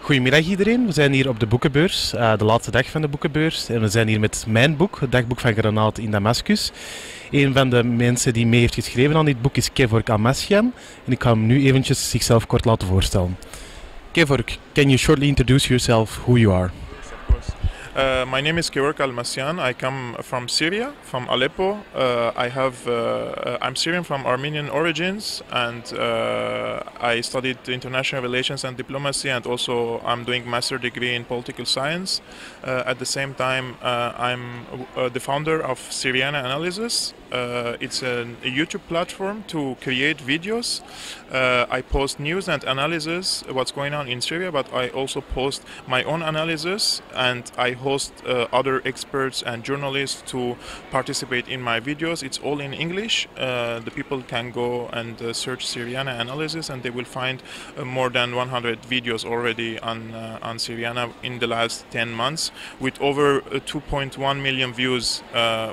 Goedemiddag iedereen, we zijn hier op de boekenbeurs, de laatste dag van de boekenbeurs. En we zijn hier met mijn boek, het dagboek van Granaat in Damascus. Een van de mensen die mee heeft geschreven aan dit boek is Kevork Almassian. En ik ga hem nu eventjes zichzelf kort laten voorstellen. Kevork, can you shortly introduce yourself, who you are? Yes, of course. My name is Kevork Almassian. I come from Syria, from Aleppo. I'm Syrian from Armenian origins, and I studied international relations and diplomacy, and also I'm doing master degree in political science. At the same time, I'm the founder of Syriana Analysis. It's a YouTube platform to create videos. I post news and analysis what's going on in Syria, but I also post my own analysis, and I host other experts and journalists to participate in my videos. It's all in English. The people can go and search Syriana Analysis, and they will find more than 100 videos already on Syriana in the last 10 months, with over 2.1 million views,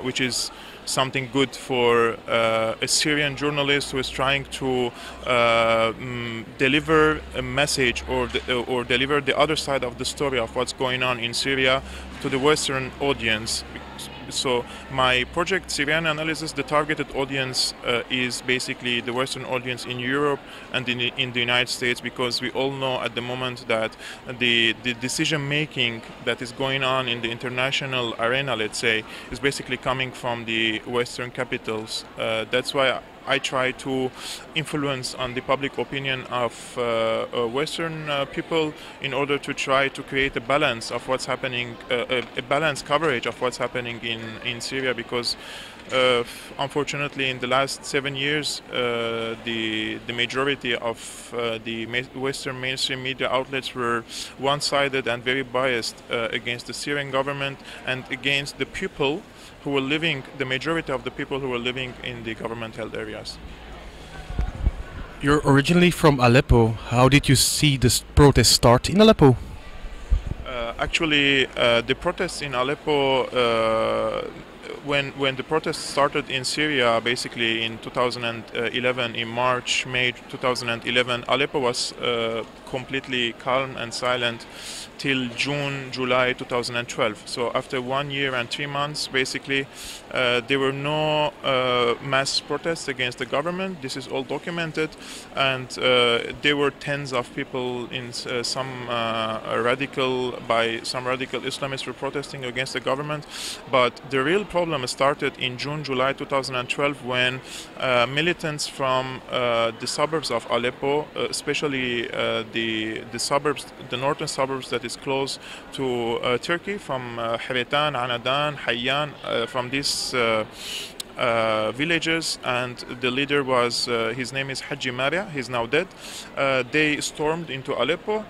which is something good for a Syrian journalist who is trying to deliver a message or deliver the other side of the story of what's going on in Syria to the Western audience. So my project Syriana Analysis, the targeted audience is basically the Western audience in Europe and in the United States, because we all know at the moment that the decision making that is going on in the international arena, let's say, is basically coming from the Western capitals. That's why I try to influence on the public opinion of Western people in order to try to create a balance of what's happening, a balanced coverage of what's happening in Syria, because unfortunately in the last 7 years the majority of the Western mainstream media outlets were one-sided and very biased against the Syrian government and against the people who were living, the majority of the people who were living in the government-held areas. You're originally from Aleppo. How did you see this protest start in Aleppo? Actually, the protests in Aleppo, when the protests started in Syria, basically in 2011, in March, May 2011, Aleppo was completely calm and silent till June, July 2012. So after 1 year and 3 months, basically, there were no mass protests against the government. This is all documented, and there were tens of people in some radical Islamists were protesting against the government. But the real problem started in June, July 2012, when militants from the suburbs of Aleppo, especially the suburbs, the northern suburbs that is close to Turkey, from Hiritan, Anadan, Hayyan, from these villages, and the leader was, his name is Haji Maria, he's now dead. They stormed into Aleppo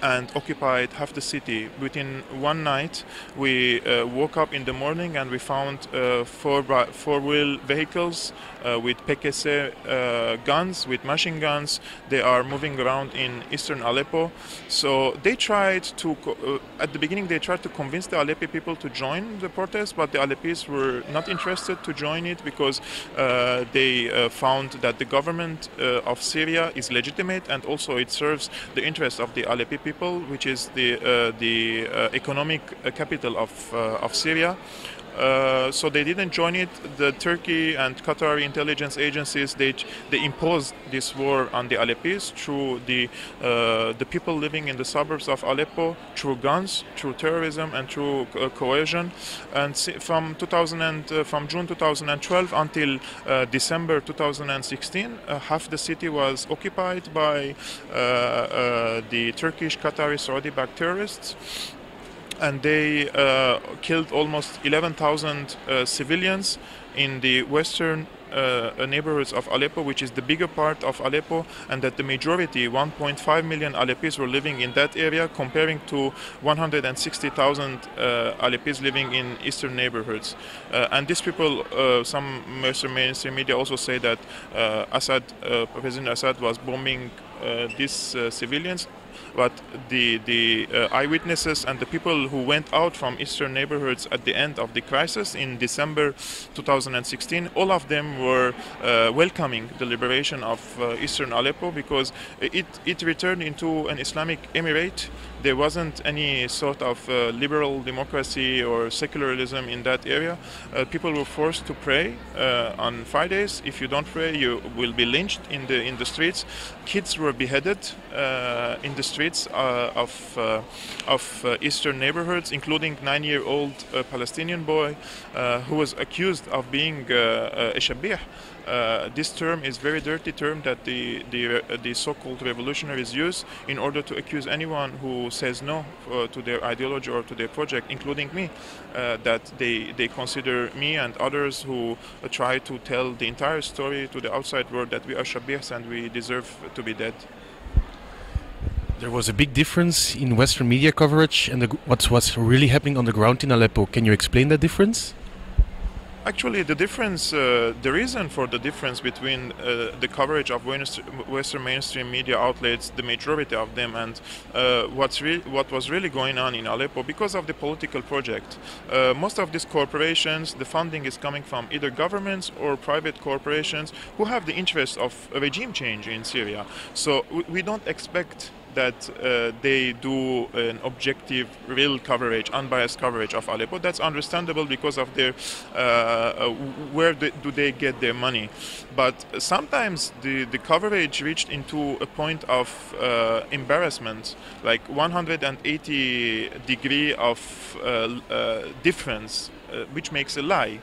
and occupied half the city. Within one night, we woke up in the morning and we found four-wheel vehicles with PKC guns, with machine guns. They are moving around in eastern Aleppo. So they tried to, at the beginning, they tried to convince the Aleppo people to join the protest, but the Aleppis were not interested to join it, because they found that the government of Syria is legitimate, and also it serves the interests of the Aleppo people, which is the economic capital of Syria. So they didn't join it. The Turkey and Qatari intelligence agencies, they imposed this war on the Aleppis through the people living in the suburbs of Aleppo, through guns, through terrorism, and through coercion. And from June 2012 until December 2016, half the city was occupied by the Turkish, Qatari, Saudi-backed terrorists. And they killed almost 11,000 civilians in the western neighborhoods of Aleppo, which is the bigger part of Aleppo, and that the majority, 1.5 million Aleppis, were living in that area, comparing to 160,000 Aleppis living in eastern neighborhoods. And these people, some mainstream media also say that President Assad was bombing these civilians. but the eyewitnesses and the people who went out from eastern neighborhoods at the end of the crisis in December 2016, all of them were welcoming the liberation of eastern Aleppo, because it returned into an Islamic emirate. There wasn't any sort of liberal democracy or secularism in that area. People were forced to pray on Fridays. If you don't pray, you will be lynched in the streets. Kids were beheaded in the streets of eastern neighborhoods, including 9-year-old Palestinian boy who was accused of being a shabih. This term is a very dirty term that the so-called revolutionaries use in order to accuse anyone who says no to their ideology or to their project, including me, that they consider me and others who try to tell the entire story to the outside world that we are shabihs and we deserve to be dead. There was a big difference in Western media coverage and what was really happening on the ground in Aleppo. Can you explain that difference? Actually, the difference, the reason for the difference between the coverage of Western mainstream media outlets, the majority of them, and what was really going on in Aleppo, because of the political project. Most of these corporations, the funding is coming from either governments or private corporations who have the interest of a regime change in Syria. So we don't expect that they do an objective, real coverage, unbiased coverage of Aleppo. That's understandable because of their where do they get their money. But sometimes the coverage reached into a point of embarrassment, like 180 degree of difference, which makes a lie.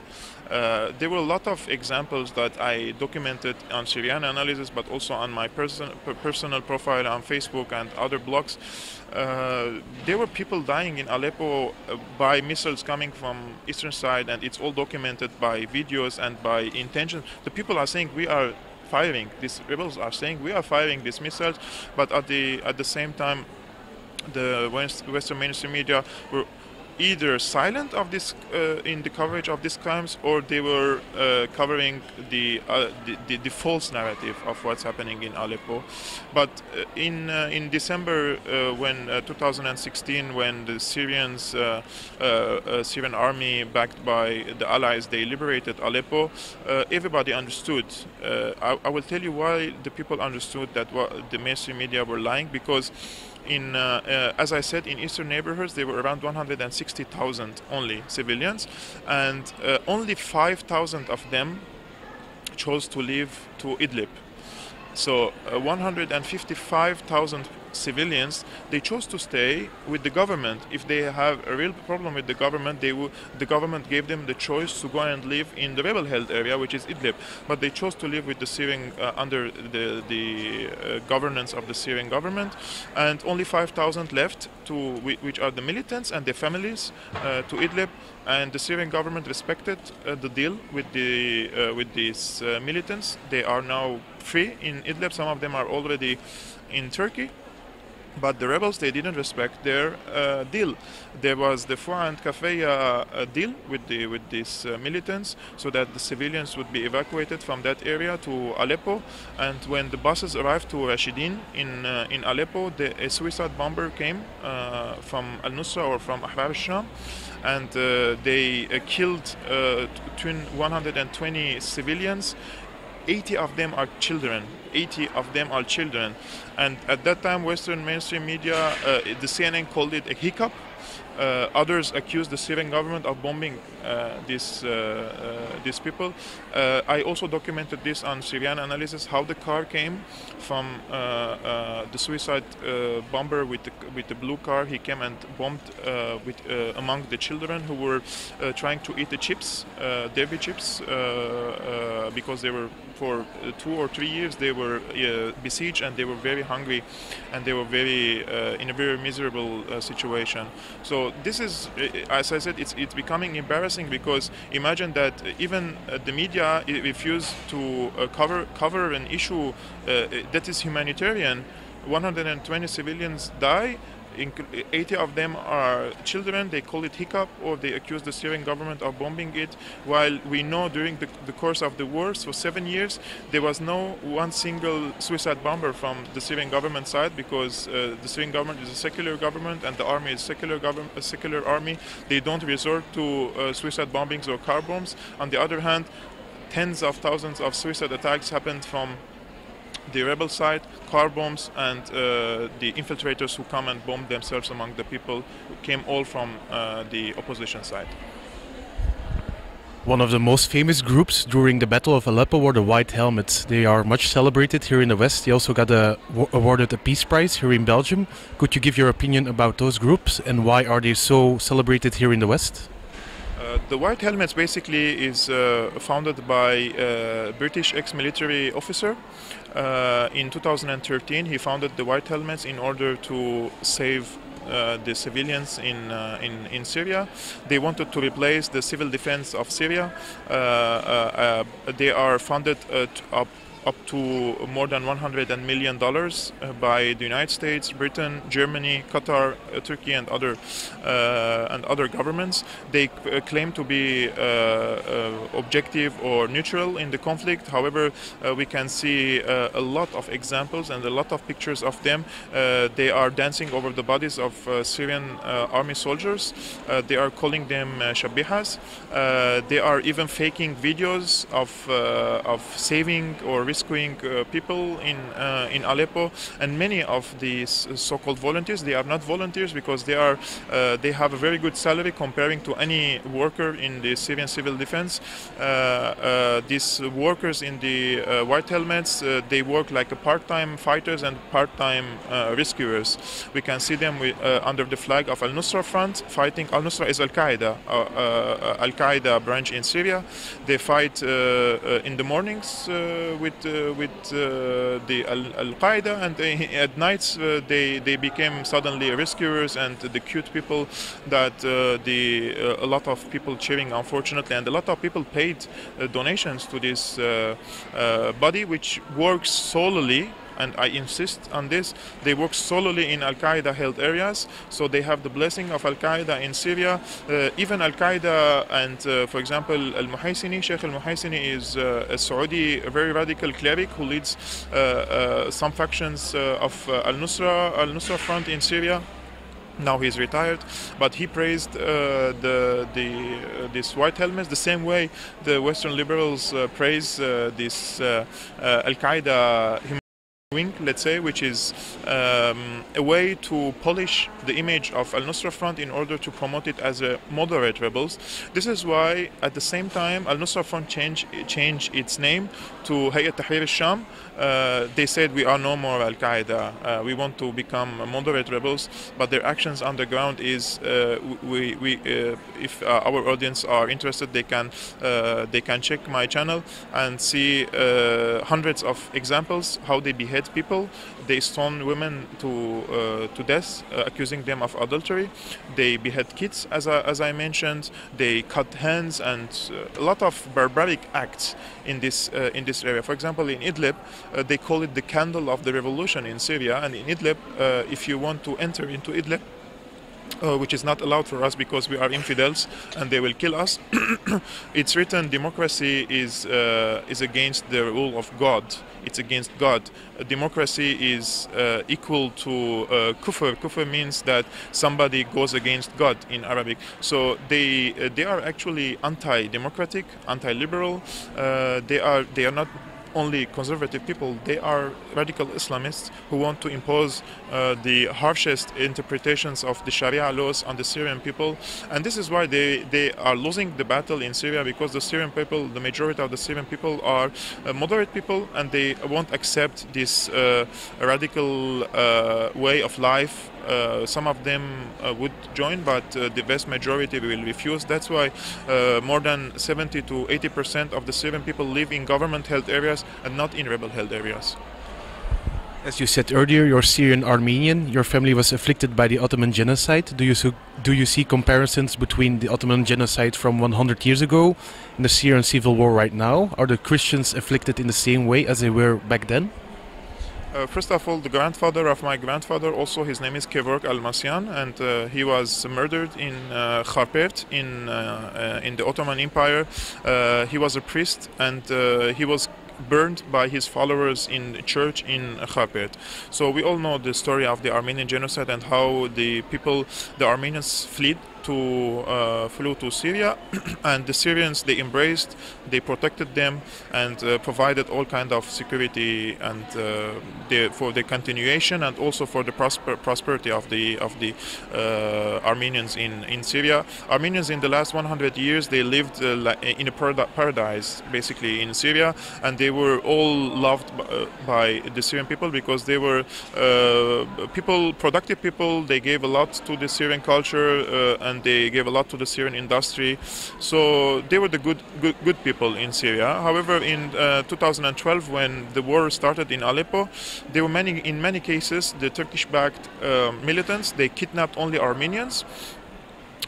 There were a lot of examples that I documented on Syriana Analysis, but also on my personal profile on Facebook and other blogs. There were people dying in Aleppo by missiles coming from eastern side, and it's all documented by videos and by intention. The people are saying we are firing, these rebels are saying we are firing these missiles, but at the same time the Western mainstream media were either silent of this in the coverage of these crimes, or they were covering the false narrative of what's happening in Aleppo. But in December, when 2016, when the Syrian army, backed by the allies, they liberated Aleppo, everybody understood. I will tell you why the people understood that the mainstream media were lying, because as I said, in eastern neighborhoods there were around 160,000 only civilians, and only 5,000 of them chose to leave to Idlib. So 155,000 civilians, they chose to stay with the government. If they have a real problem with the government, the government gave them the choice to go and live in the rebel-held area, which is Idlib. But they chose to live with the Syrian under the governance of the Syrian government, and only 5,000 left, which are the militants and their families, to Idlib. And the Syrian government respected the deal with these militants. They are now free in Idlib. Some of them are already in Turkey. But the rebels, they didn't respect their deal. There was the Fua and Kafaya deal with these militants, so that the civilians would be evacuated from that area to Aleppo. And when the buses arrived to Rashidin in Aleppo, a suicide bomber came from Al-Nusra or from Ahrar al-Sham, and they killed 120 civilians. 80 of them are children. 80 of them are children. And at that time, Western mainstream media, the CNN called it a hiccup. Others accused the Syrian government of bombing these people. I also documented this on Syriana Analysis, how the car came from the suicide bomber with the blue car. He came and bombed among the children who were trying to eat the chips, Derby chips, because they were, for 2 or 3 years, they were besieged, and they were very hungry, and they were in a very miserable situation. So this is, as I said, it's becoming embarrassing, because imagine that even the media refuse to cover an issue that is humanitarian. 120 civilians die, 80 of them are children. They call it hiccup, or they accuse the Syrian government of bombing it, while we know during the course of the war, for 7 years, there was no one single suicide bomber from the Syrian government side, because the Syrian government is a secular government and the army is a secular army. They don't resort to suicide bombings or car bombs. On the other hand, tens of thousands of suicide attacks happened from the rebel side, car bombs, and the infiltrators who come and bomb themselves among the people came all from the opposition side. One of the most famous groups during the Battle of Aleppo were the White Helmets. They are much celebrated here in the West. They also got awarded a Peace Prize here in Belgium. Could you give your opinion about those groups and why are they so celebrated here in the West? The White Helmets basically is founded by a British ex-military officer. In 2013 he founded the White Helmets in order to save the civilians in Syria. They wanted to replace the civil defense of Syria. They are funded up to more than $100 million by the United States, Britain, Germany, Qatar, Turkey, and other governments. They claim to be objective or neutral in the conflict. However, we can see a lot of examples and a lot of pictures of them. They are dancing over the bodies of Syrian army soldiers. They are calling them shabihas. They are even faking videos of saving or rescuing people in Aleppo, and many of these so-called volunteers, they are not volunteers because they have a very good salary comparing to any worker in the Syrian civil defense. These workers in the White Helmets, they work like a part-time fighters and part-time rescuers. We can see them under the flag of Al-Nusra Front fighting. Al-Nusra is Al-Qaeda branch in Syria. They fight in the mornings with the Al-Qaeda, and at nights they became suddenly rescuers and the cute people that a lot of people cheering, unfortunately, and a lot of people paid donations to this body, which works solely, and I insist on this, they work solely in Al-Qaeda held areas, so they have the blessing of Al-Qaeda in Syria. Even Al-Qaeda and, for example, Al-Muhaysini, Sheikh Al-Muhaysini is a Saudi, a very radical cleric who leads some factions of Al-Nusra Front in Syria. Now he's retired, but he praised this White Helmets the same way the Western liberals praise this Al-Qaeda wing, let's say, which is a way to polish the image of Al-Nusra Front in order to promote it as a moderate rebels. This is why at the same time Al-Nusra Front changed its name to Hayat Tahrir al-Sham. They said we are no more Al-Qaeda, we want to become moderate rebels, but their actions on the ground is, if our audience are interested, they can check my channel and see hundreds of examples how they behead people. They stone women to death, accusing them of adultery. They behead kids, as I mentioned. They cut hands, and a lot of barbaric acts in this area. For example, in Idlib, they call it the candle of the revolution in Syria. And in Idlib, if you want to enter into Idlib, which is not allowed for us because we are infidels and they will kill us. It's written democracy is against the rule of God. It's against God. Democracy is equal to kufr. Kufr means that somebody goes against God in Arabic. So they are actually anti-democratic, anti-liberal. They are not only conservative people, they are radical Islamists who want to impose the harshest interpretations of the Sharia laws on the Syrian people. And this is why they are losing the battle in Syria, because the Syrian people, the majority of the Syrian people are moderate people, and they won't accept this radical way of life. Some of them would join, but the vast majority will refuse. That's why more than 70 to 80% of the Syrian people live in government-held areas and not in rebel-held areas. As you said earlier, you're Syrian Armenian. Your family was afflicted by the Ottoman genocide. Do you see comparisons between the Ottoman genocide from 100 years ago and the Syrian civil war right now? Are the Christians afflicted in the same way as they were back then? First of all, the grandfather of my grandfather, also his name is Kevork Almassian, and he was murdered in Kharpert in the Ottoman Empire. He was a priest, and he was burned by his followers in a church in Kharpert. So we all know the story of the Armenian genocide and how the Armenians flew to Syria, and the Syrians, they embraced, they protected them, and provided all kind of security and for the continuation and also for the prosperity of the Armenians in Syria. Armenians in the last 100 years, they lived in a paradise basically in Syria, and they were all loved by the Syrian people because they were productive people. They gave a lot to the Syrian culture and they gave a lot to the Syrian industry. So they were the good people in Syria. However, in 2012, when the war started in Aleppo, there were in many cases the Turkish-backed militants. They kidnapped only Armenians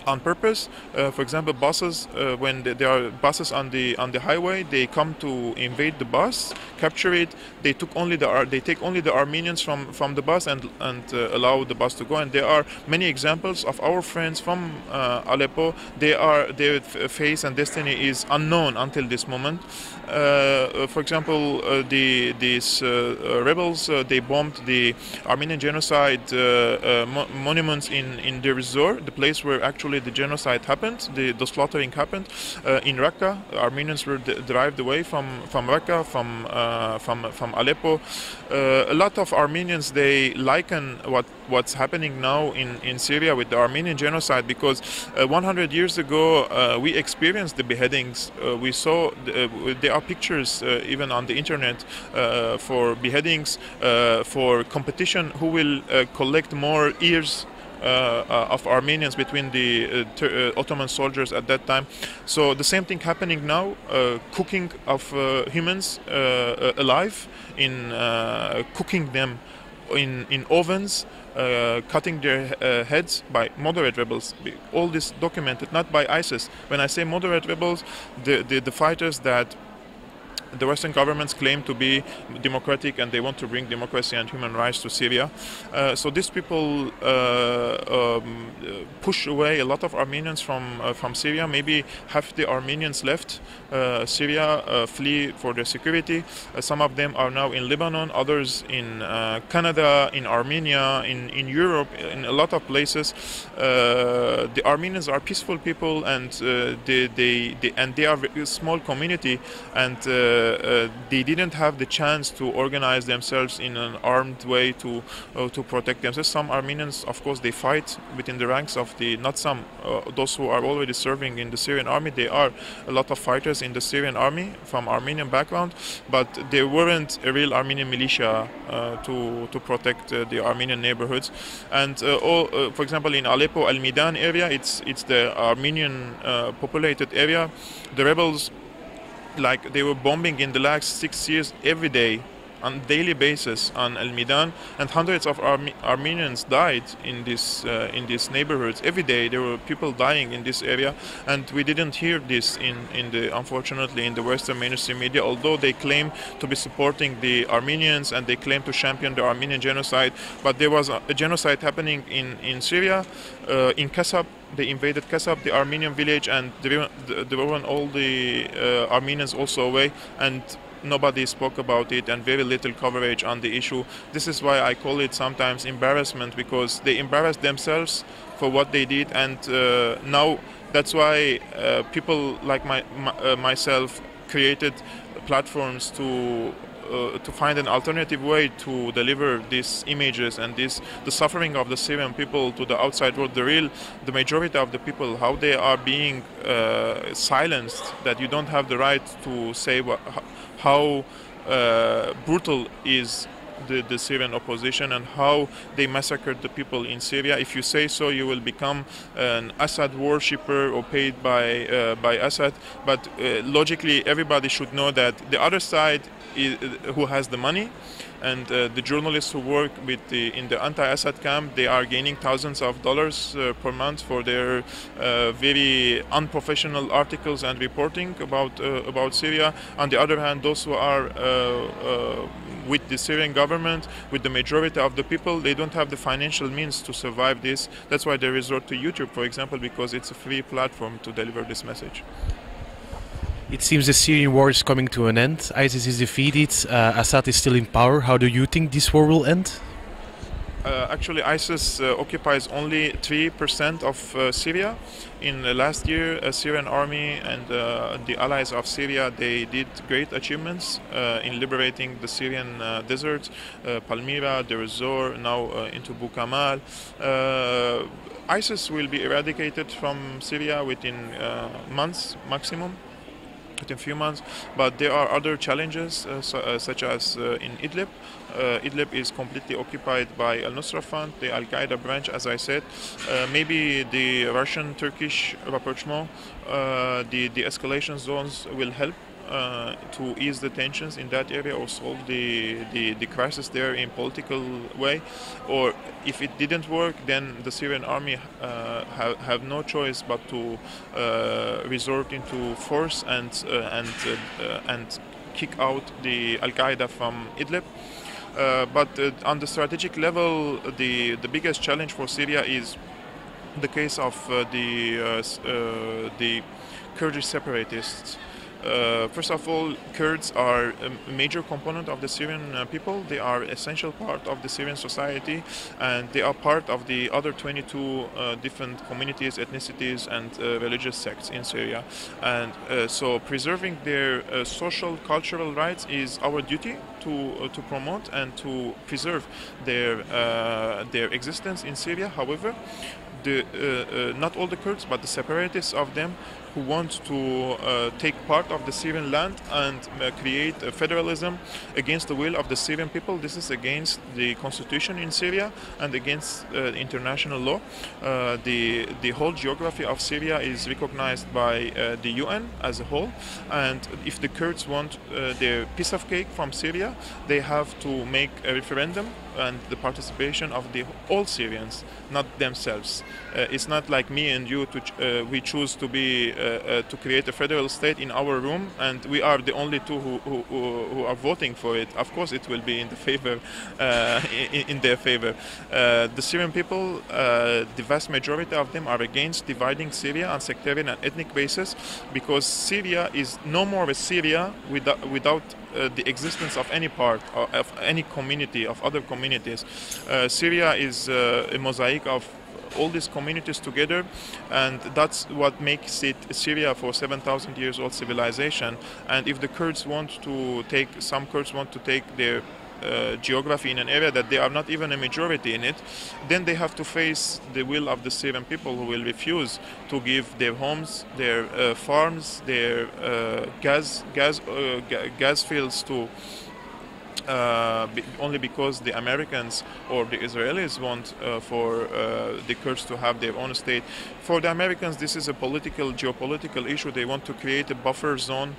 on purpose. For example, buses, when there are buses on the highway, they come to invade the bus, capture it. They take only the Armenians from the bus and allow the bus to go. And there are many examples of our friends from Aleppo. Their fate and destiny is unknown until this moment. For example, these rebels, they bombed the Armenian genocide monuments in the resort, the place where actually the genocide happened, the slaughtering happened. In Raqqa, Armenians were derived away from Raqqa, from Aleppo. A lot of Armenians, they liken what's happening now in Syria with the Armenian genocide because 100 years ago we experienced the beheadings. We saw there are pictures even on the internet for beheadings, for competition who will collect more ears of Armenians between the Ottoman soldiers at that time. So the same thing happening now, cooking of humans alive, in cooking them in ovens, cutting their heads by moderate rebels. All this documented, not by ISIS. When I say moderate rebels, the fighters that the Western governments claim to be democratic and they want to bring democracy and human rights to Syria. So these people push away a lot of Armenians from Syria. Maybe half the Armenians left Syria, flee for their security. Some of them are now in Lebanon, others in Canada, in Armenia, in Europe, in a lot of places. The Armenians are peaceful people, and they are a small community, and they didn't have the chance to organize themselves in an armed way to protect themselves. Some Armenians, of course, they fight within the ranks of those who are already serving in the Syrian army. There are a lot of fighters in the Syrian army from Armenian background, but there weren't a real Armenian militia to protect the Armenian neighborhoods. And for example, in Aleppo, Al-Midan area, it's the Armenian populated area. The rebels, like, they were bombing in the last 6 years every day, on a daily basis, on Al-Midan, and hundreds of Armenians died in these neighborhoods. Every day there were people dying in this area, and we didn't hear this unfortunately in the Western mainstream media, although they claim to be supporting the Armenians and they claim to champion the Armenian genocide. But there was a genocide happening in Syria, in Kasab. They invaded Kasab, the Armenian village, and they were all the Armenians also away, and nobody spoke about it, and very little coverage on the issue. This is why I call it sometimes embarrassment, because they embarrassed themselves for what they did, and now that's why people like myself created platforms to find an alternative way to deliver these images and the suffering of the Syrian people to the outside world. The majority of the people, how they are being silenced, that you don't have the right to say how brutal is the Syrian opposition and how they massacred the people in Syria. If you say so, you will become an Assad worshipper or paid by Assad. But logically, everybody should know that the other side who has the money and the journalists who work in the anti-Assad camp, they are gaining thousands of dollars per month for their very unprofessional articles and reporting about Syria. On the other hand, those who are with the Syrian government, with the majority of the people, they don't have the financial means to survive this. That's why they resort to YouTube, for example, because it's a free platform to deliver this message. It seems the Syrian war is coming to an end. ISIS is defeated, Assad is still in power. How do you think this war will end? Actually, ISIS occupies only 3% of Syria. In last year, Syrian army and the allies of Syria, they did great achievements in liberating the Syrian desert, Palmyra, Deir ez-Zor, now into Bukamal. ISIS will be eradicated from Syria within months maximum. In a few months, but there are other challenges such as in Idlib. Idlib is completely occupied by Al-Nusra Front, the Al-Qaeda branch, as I said. Maybe the Russian-Turkish rapprochement, the escalation zones will help to ease the tensions in that area or solve the crisis there in political way. Or if it didn't work, then the Syrian army have no choice but to resort into force and kick out the Al-Qaeda from Idlib. But on the strategic level, the biggest challenge for Syria is the case of the Kurdish separatists. First of all, Kurds are a major component of the Syrian people. They are an essential part of the Syrian society, and they are part of the other 22 different communities, ethnicities, and religious sects in Syria. And so preserving their social, cultural rights is our duty to promote and to preserve their existence in Syria. However, not all the Kurds, but the separatists of them who want to take part of the Syrian land and create a federalism against the will of the Syrian people. This is against the constitution in Syria and against international law. The whole geography of Syria is recognized by the UN as a whole, and if the Kurds want their piece of cake from Syria, they have to make a referendum and the participation of all Syrians, not themselves. It's not like me and you we choose to be to create a federal state in our room, and we are the only two who are voting for it. Of course, it will be in the favor, in their favor. The Syrian people, the vast majority of them are against dividing Syria on sectarian and ethnic basis, because Syria is no more a Syria without the existence of any part of any community, of other communities. Syria is a mosaic of all these communities together, and that's what makes it Syria for 7,000 years old civilization. And if the Kurds want to take, some Kurds want to take their geography in an area that they are not even a majority in it, then they have to face the will of the Syrian people, who will refuse to give their homes, their farms, their gas fields to only because the Americans or the Israelis want for the Kurds to have their own state. For the Americans, this is a geopolitical issue. They want to create a buffer zone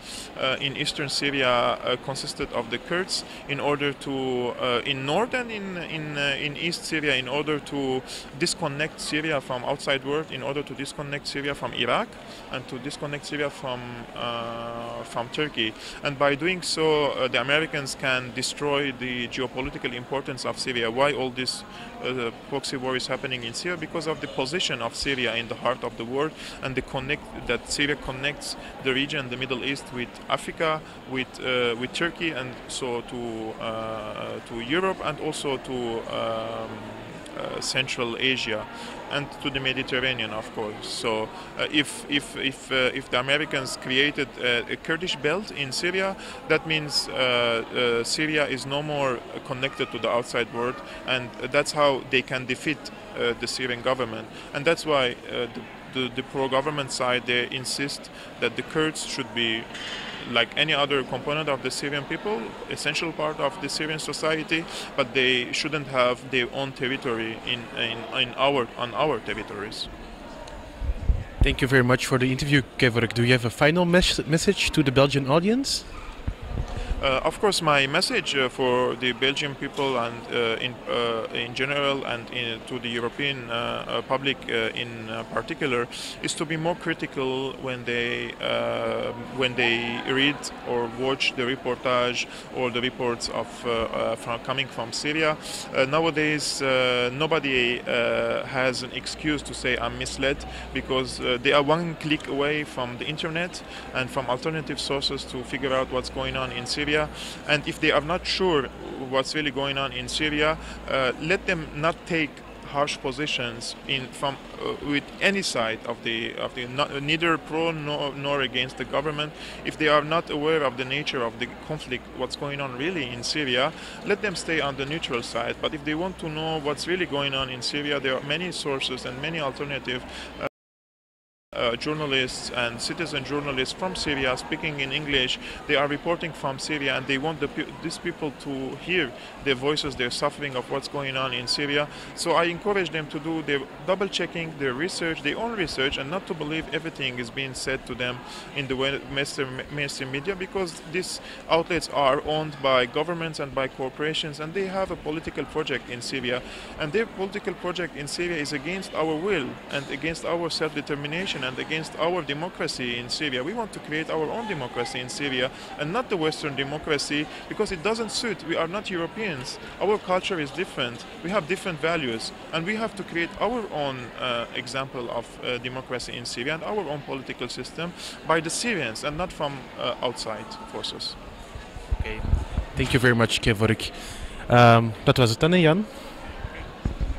in eastern Syria consisted of the Kurds in order to, in north and in east Syria, in order to disconnect Syria from outside world, in order to disconnect Syria from Iraq, and to disconnect Syria from Turkey. And by doing so, the Americans can destroy the geopolitical importance of Syria. Why all this proxy war is happening in Syria? Because of the position of Syria in the heart of the world, and that Syria connects the region, the Middle East, with Africa, with Turkey, and so to Europe, and also to Central Asia, and to the Mediterranean, of course. So if the Americans created a Kurdish belt in Syria, that means Syria is no more connected to the outside world, and that's how they can defeat the Syrian government. And that's why the pro-government side, they insist that the Kurds should be, like any other component of the Syrian people, essential part of the Syrian society, but they shouldn't have their own territory on our territories. Thank you very much for the interview, Kevork. Do you have a final message to the Belgian audience? Of course, my message for the Belgian people and in general and to the European public in particular is to be more critical when they read or watch the reportage or the reports of coming from Syria. Nowadays, nobody has an excuse to say I'm misled, because they are one click away from the internet and from alternative sources to figure out what's going on in Syria. And if they are not sure what's really going on in Syria, let them not take harsh positions with any side of the neither pro nor against the government. If they are not aware of the nature of the conflict, what's going on really in Syria, let them stay on the neutral side. But if they want to know what's really going on in Syria, there are many sources and many alternative journalists and citizen journalists from Syria speaking in English. They are reporting from Syria, and they want these people to hear their voices, their suffering of what's going on in Syria. So I encourage them to do their double checking, their research, their own research, and not to believe everything is being said to them in the mainstream media, because these outlets are owned by governments and by corporations, and they have a political project in Syria, and their political project in Syria is against our will and against our self-determination and against our democracy in Syria. We want to create our own democracy in Syria and not the Western democracy, because it doesn't suit. We are not Europeans. Our culture is different. We have different values, and we have to create our own example of democracy in Syria and our own political system by the Syrians and not from outside forces. Okay. Thank you very much, Kevork. Dat was het dan, Jan.